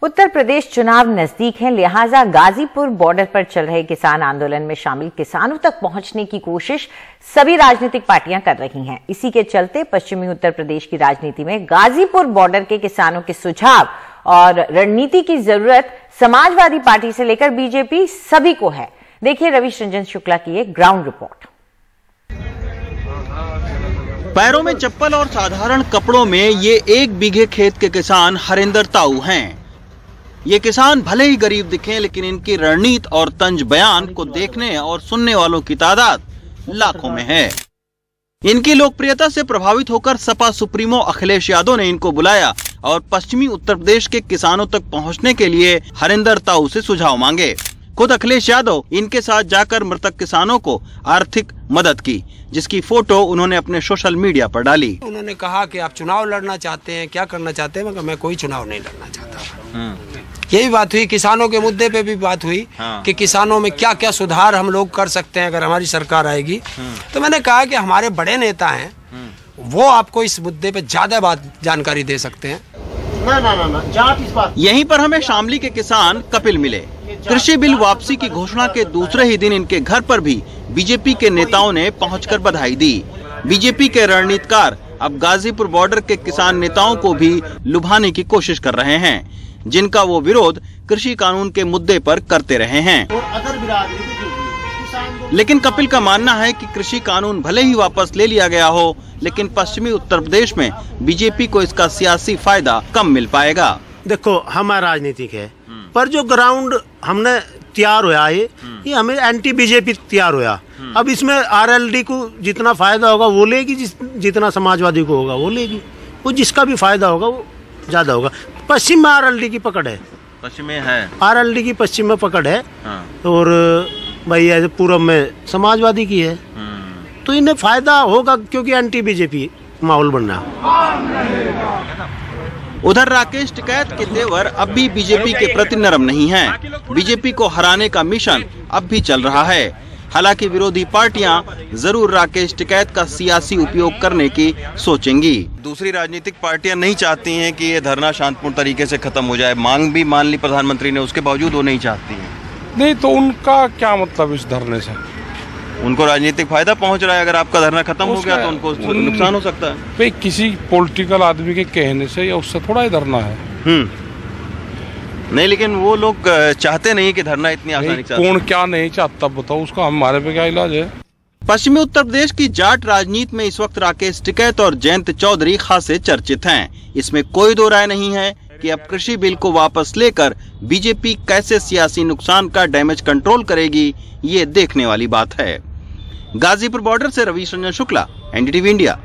उत्तर प्रदेश चुनाव नजदीक है, लिहाजा गाजीपुर बॉर्डर पर चल रहे किसान आंदोलन में शामिल किसानों तक पहुंचने की कोशिश सभी राजनीतिक पार्टियां कर रही हैं। इसी के चलते पश्चिमी उत्तर प्रदेश की राजनीति में गाजीपुर बॉर्डर के किसानों के सुझाव और रणनीति की जरूरत समाजवादी पार्टी से लेकर बीजेपी सभी को है। देखिए रविश रंजन शुक्ला की एक ग्राउंड रिपोर्ट। पैरों में चप्पल और साधारण कपड़ों में ये 1 बीघे खेत के किसान हरिंदर ताऊ हैं। ये किसान भले ही गरीब दिखें, लेकिन इनकी रणनीति और तंज बयान को देखने और सुनने वालों की तादाद लाखों में है। इनकी लोकप्रियता से प्रभावित होकर सपा सुप्रीमो अखिलेश यादव ने इनको बुलाया और पश्चिमी उत्तर प्रदेश के किसानों तक पहुंचने के लिए हरिंदर ताऊ से सुझाव मांगे। खुद अखिलेश यादव इनके साथ जाकर मृतक किसानों को आर्थिक मदद की, जिसकी फोटो उन्होंने अपने सोशल मीडिया पर डाली। उन्होंने कहा कि आप चुनाव लड़ना चाहते हैं, क्या करना चाहते हैं? मैं कोई चुनाव नहीं लड़ना चाहता। यही बात हुई, किसानों के मुद्दे पे भी बात हुई कि किसानों में क्या क्या सुधार हम लोग कर सकते हैं अगर हमारी सरकार आएगी। तो मैंने कहा कि हमारे बड़े नेता हैं, वो आपको इस मुद्दे पे ज्यादा जानकारी दे सकते हैं। यहीं पर हमें शामली के किसान कपिल मिले। कृषि बिल वापसी की घोषणा के दूसरे ही दिन इनके घर पर भी बीजेपी के नेताओं ने पहुंचकर बधाई दी। बीजेपी के रणनीतिकार अब गाजीपुर बॉर्डर के किसान नेताओं को भी लुभाने की कोशिश कर रहे हैं, जिनका वो विरोध कृषि कानून के मुद्दे पर करते रहे हैं। लेकिन कपिल का मानना है कि कृषि कानून भले ही वापस ले लिया गया हो, लेकिन पश्चिमी उत्तर प्रदेश में बीजेपी को इसका सियासी फायदा कम मिल पाएगा। देखो, हमारा राजनीतिक है, पर जो ग्राउंड हमने तैयार हुआ ये हमें एंटी बीजेपी तैयार हुआ। अब इसमें आरएलडी को जितना फायदा होगा वो लेगी, जितना समाजवादी को होगा वो लेगी। वो जिसका भी फायदा होगा वो ज्यादा होगा। पश्चिम में आरएलडी की पकड़ है, पश्चिम में है आरएलडी की पश्चिम में पकड़ है। और भाई ऐसे पूर्व में समाजवादी की है, तो इन्हें फायदा होगा क्योंकि एंटी बीजेपी माहौल बनना। उधर राकेश टिकैत के तेवर अब भी बीजेपी के प्रति नरम नहीं हैं। बीजेपी को हराने का मिशन अब भी चल रहा है। हालांकि विरोधी पार्टियां जरूर राकेश टिकैत का सियासी उपयोग करने की सोचेंगी। दूसरी राजनीतिक पार्टियां नहीं चाहती हैं कि ये धरना शांतिपूर्ण तरीके से खत्म हो जाए। मांग भी मान ली प्रधानमंत्री ने, उसके बावजूद वो नहीं चाहती हैं। नहीं तो उनका क्या मतलब इस धरने से? उनको राजनीतिक फायदा पहुंच रहा है। अगर आपका धरना खत्म हो गया तो उनको नुकसान हो सकता है। भाई किसी पॉलिटिकल आदमी के कहने से या उससे थोड़ा ही धरना है। नहीं, लेकिन वो लोग चाहते नहीं कि धरना इतनी आसानी से। कौन क्या नहीं चाहता बताओ, उसका हमारे पे क्या इलाज है? पश्चिमी उत्तर प्रदेश की जाट राजनीति में इस वक्त राकेश टिकैत और जयंत चौधरी खासे चर्चित हैं। इसमें कोई दो राय नहीं है कि अब कृषि बिल को वापस लेकर बीजेपी कैसे सियासी नुकसान का डैमेज कंट्रोल करेगी, ये देखने वाली बात है। गाजीपुर बॉर्डर से रविश रंजन शुक्ला, एनडीटीवी इंडिया।